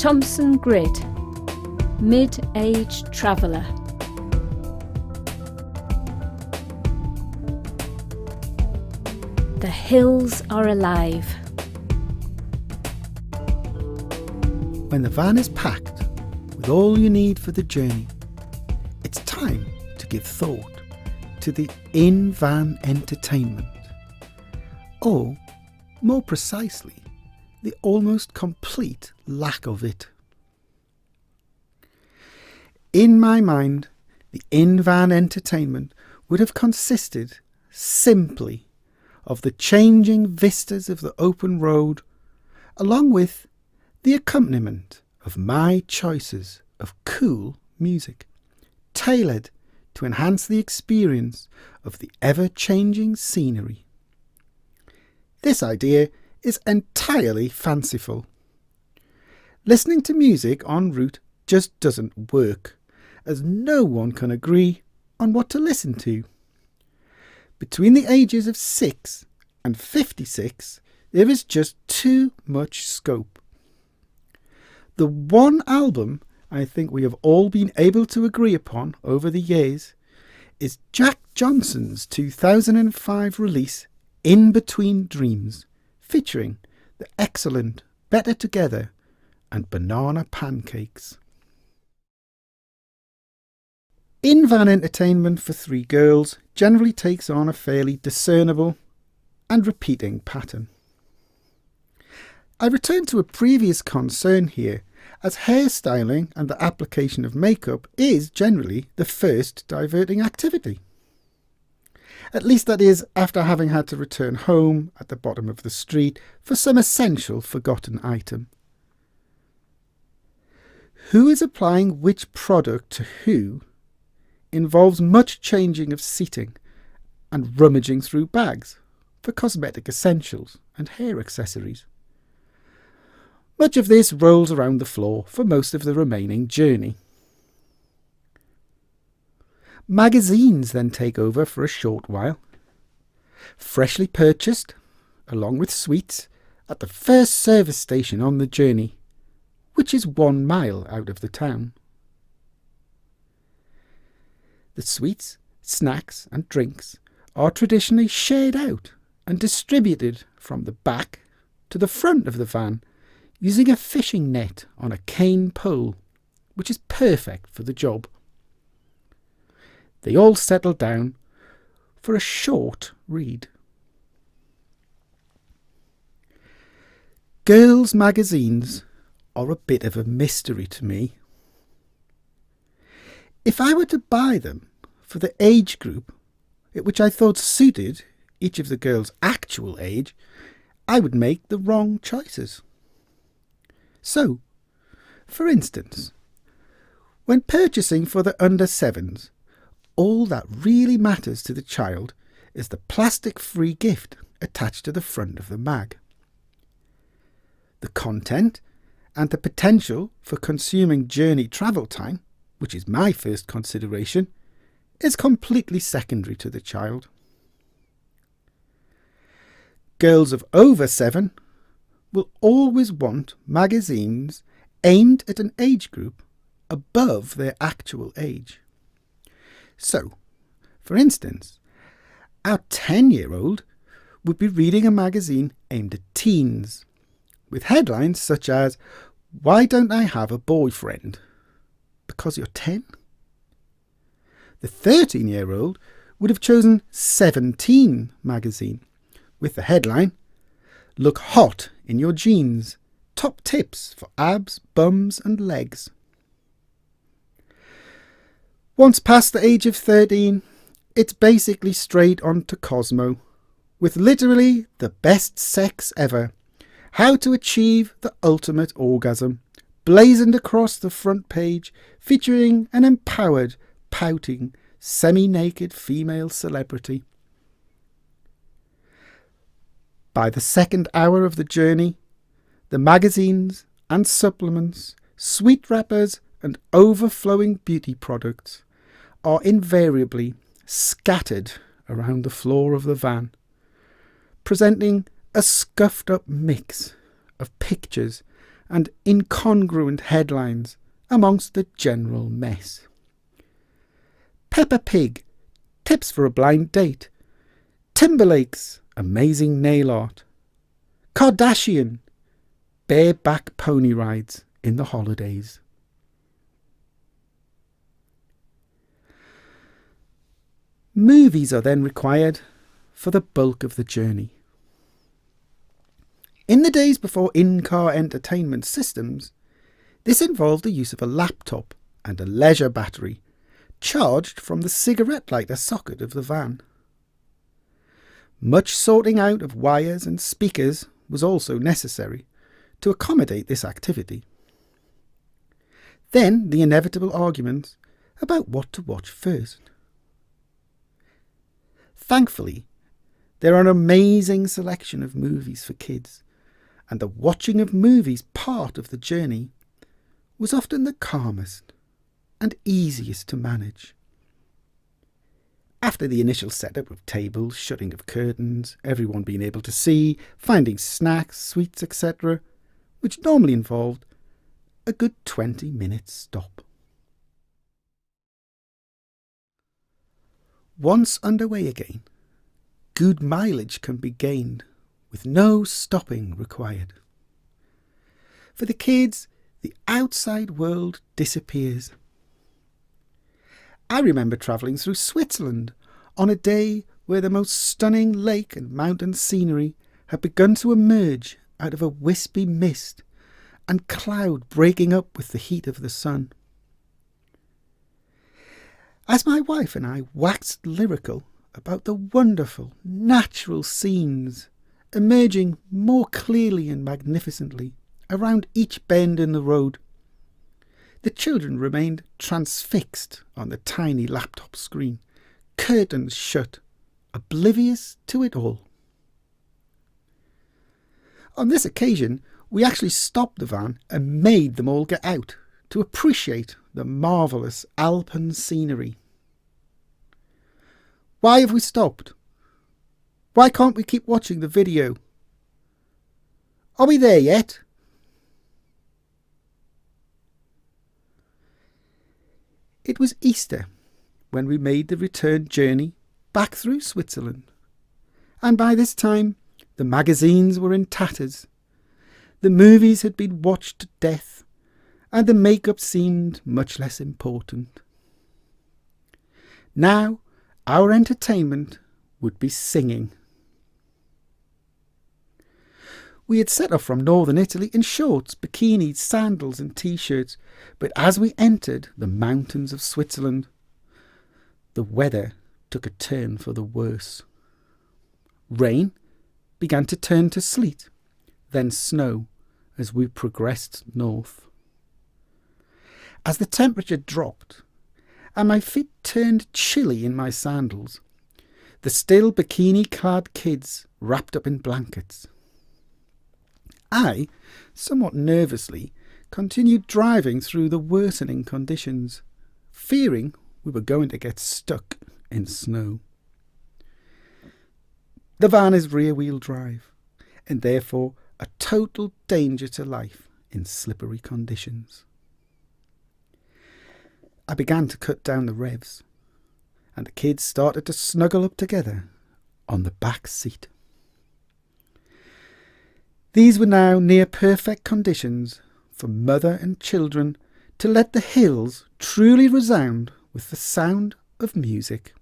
Thomson Grid, Mid-Age Traveller. The hills are alive. When the van is packed with all you need for the journey, it's time to give thought to the in-van entertainment, or more precisely, the almost complete lack of it. In my mind, the in-van entertainment would have consisted simply of the changing vistas of the open road, along with the accompaniment of my choices of cool music, tailored to enhance the experience of the ever-changing scenery. This idea is entirely fanciful. Listening to music en route just doesn't work, as no one can agree on what to listen to. Between the ages of 6 and 56, there is just too much scope. The one album I think we have all been able to agree upon over the years is Jack Johnson's 2005 release In Between Dreams, featuring the excellent Better Together and Banana Pancakes. In-van entertainment for three girls generally takes on a fairly discernible and repeating pattern. I return to a previous concern here, as hairstyling and the application of makeup is generally the first diverting activity. At least that is after having had to return home at the bottom of the street for some essential forgotten item. Who is applying which product to who involves much changing of seating and rummaging through bags for cosmetic essentials and hair accessories. Much of this rolls around the floor for most of the remaining journey. Magazines then take over for a short while, freshly purchased, along with sweets, at the first service station on the journey, which is 1 mile out of the town. The sweets, snacks and drinks are traditionally shared out and distributed from the back to the front of the van using a fishing net on a cane pole, which is perfect for the job. They all settle down for a short read. Girls' magazines are a bit of a mystery to me. If I were to buy them for the age group which I thought suited each of the girls' actual age, I would make the wrong choices. So, for instance, when purchasing for the under 7s, all that really matters to the child is the plastic-free gift attached to the front of the mag. The content and the potential for consuming journey travel time, which is my first consideration, is completely secondary to the child. Girls of over 7 will always want magazines aimed at an age group above their actual age. So, for instance, our 10-year-old would be reading a magazine aimed at teens, with headlines such as, "Why don't I have a boyfriend? Because you're 10? The 13-year-old would have chosen 17 magazine, with the headline, "Look hot in your jeans. Top tips for abs, bums and legs." Once past the age of 13, it's basically straight on to Cosmo, with literally the best sex ever, how to achieve the ultimate orgasm, blazoned across the front page, featuring an empowered, pouting, semi-naked female celebrity. By the second hour of the journey, the magazines and supplements, sweet wrappers and overflowing beauty products are invariably scattered around the floor of the van, presenting a scuffed up mix of pictures and incongruent headlines amongst the general mess. Peppa Pig, tips for a blind date. Timberlake's amazing nail art. Kardashian, bareback pony rides in the holidays. Movies are then required for the bulk of the journey. In the days before in-car entertainment systems, this involved the use of a laptop and a leisure battery charged from the cigarette lighter socket of the van. Much sorting out of wires and speakers was also necessary to accommodate this activity. Then the inevitable arguments about what to watch first. Thankfully, there are an amazing selection of movies for kids, and the watching of movies part of the journey was often the calmest and easiest to manage. After the initial setup of tables, shutting of curtains, everyone being able to see, finding snacks, sweets, etc., which normally involved a good 20-minute stop. Once underway again, good mileage can be gained with no stopping required. For the kids, the outside world disappears. I remember travelling through Switzerland on a day where the most stunning lake and mountain scenery had begun to emerge out of a wispy mist and cloud breaking up with the heat of the sun. As my wife and I waxed lyrical about the wonderful natural scenes emerging more clearly and magnificently around each bend in the road, the children remained transfixed on the tiny laptop screen, curtains shut, oblivious to it all. On this occasion, we actually stopped the van and made them all get out to appreciate the marvellous Alpine scenery. Why have we stopped? Why can't we keep watching the video? Are we there yet? It was Easter when we made the return journey back through Switzerland, and by this time the magazines were in tatters, the movies had been watched to death, and the makeup seemed much less important. Now our entertainment would be singing. We had set off from northern Italy in shorts, bikinis, sandals and t-shirts, but as we entered the mountains of Switzerland, the weather took a turn for the worse. Rain began to turn to sleet, then snow as we progressed north. As the temperature dropped and my feet turned chilly in my sandals, the still bikini-clad kids wrapped up in blankets. I, somewhat nervously, continued driving through the worsening conditions, fearing we were going to get stuck in snow. The van is rear-wheel drive, and therefore a total danger to life in slippery conditions. I began to cut down the revs, and the kids started to snuggle up together on the back seat. These were now near perfect conditions for mother and children to let the hills truly resound with the sound of music.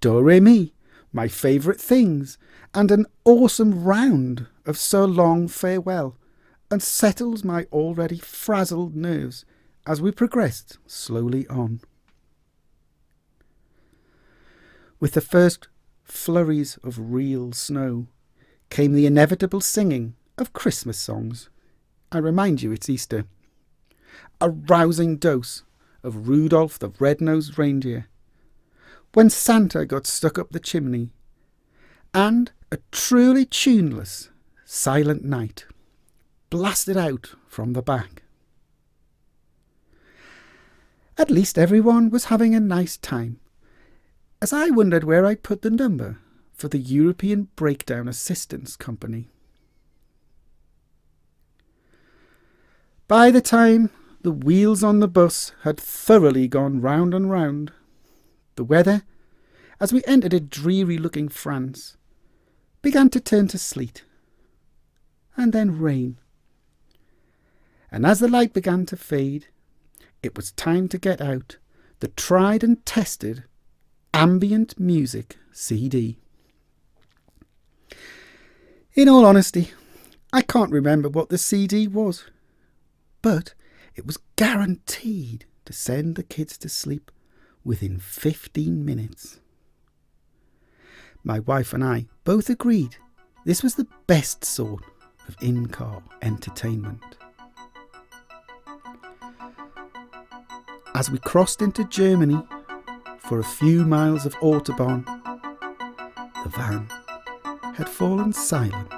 Do Re Mi, my favourite things, and an awesome round of So Long Farewell, unsettles my already frazzled nerves as we progressed slowly on. With the first flurries of real snow came the inevitable singing of Christmas songs. I remind you, it's Easter. A rousing dose of Rudolph the Red-Nosed Reindeer, When Santa Got Stuck Up the Chimney, and a truly tuneless Silent Night, blasted out from the back. At least everyone was having a nice time, as I wondered where I'd put the number for the European Breakdown Assistance Company. By the time the wheels on the bus had thoroughly gone round and round, the weather, as we entered a dreary-looking France, began to turn to sleet, and then rain. And as the light began to fade, it was time to get out the tried and tested ambient music CD. In all honesty, I can't remember what the CD was, but it was guaranteed to send the kids to sleep within 15 minutes. My wife and I both agreed this was the best sort of in-car entertainment. As we crossed into Germany for a few miles of Autobahn, the van had fallen silent.